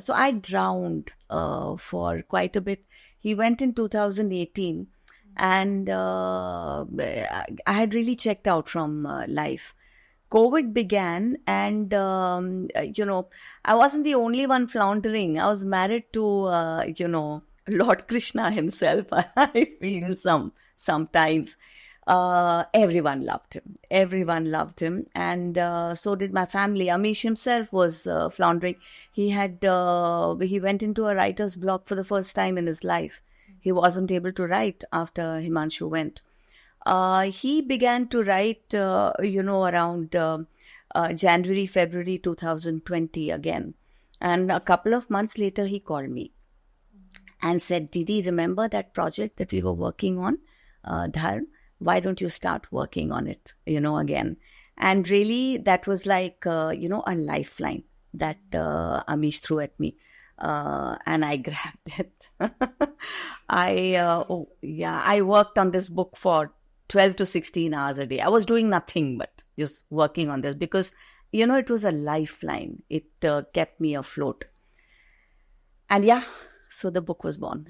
So I drowned for quite a bit. He went in 2018, and I had really checked out from life. COVID began, and I wasn't the only one floundering. I was married to Lord Krishna himself. I feel sometimes. Everyone loved him. Everyone loved him, and so did my family. Amish himself was floundering. He went into a writer's block for the first time in his life. He wasn't able to write after Himanshu went. He began to write, around January, February 2020 again. And a couple of months later, he called me and said, Didi, remember that project that we were working on, Dharm? Why don't you start working on it, again? And really, that was like, a lifeline that Amish threw at me. And I grabbed it. I worked on this book for 12 to 16 hours a day. I was doing nothing but just working on this because, it was a lifeline. It kept me afloat. And so the book was born.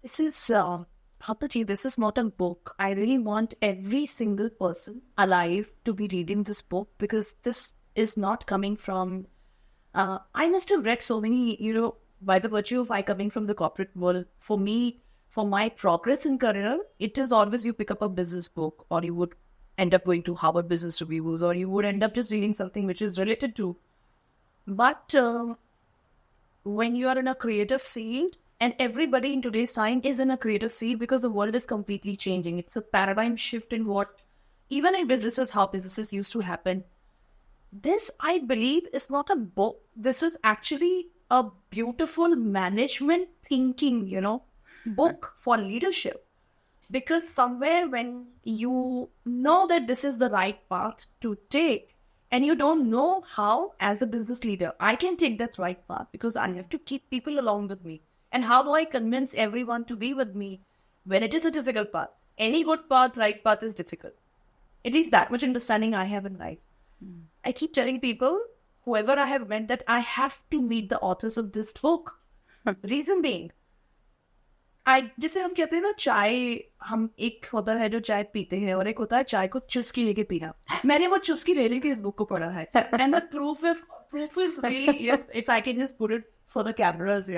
This is, Bhabtaji, this is not a book. I really want every single person alive to be reading this book because this is not coming from... I must have read so many, by the virtue of I coming from the corporate world. For me, for my progress in career, it is always you pick up a business book or you would end up going to Harvard Business Reviews or you would end up just reading something which is related to. But when you are in a creative field, and everybody in today's time is in a creative field because the world is completely changing. It's a paradigm shift in what, even in businesses, how businesses used to happen. This, I believe, is not a book. This is actually a beautiful management thinking, book for leadership. Because somewhere when you know that this is the right path to take, and you don't know how, as a business leader, I can take that right path because I have to keep people along with me. And how do I convince everyone to be with me when it is a difficult path? Any good path, right path is difficult. At least that much understanding I have in life. I keep telling people, whoever I have met, that I have to meet the authors of this book. Reason being, जैसे हम कहते हैं ना, चाय हम एक होता है जो चाय पीते हैं और एक होता है चाय को चुस्की लेके पीना. मैंने वो चुस्की ले लेके इस बुक को पढ़ा है. And the proof is really, if I can just put it for the cameras,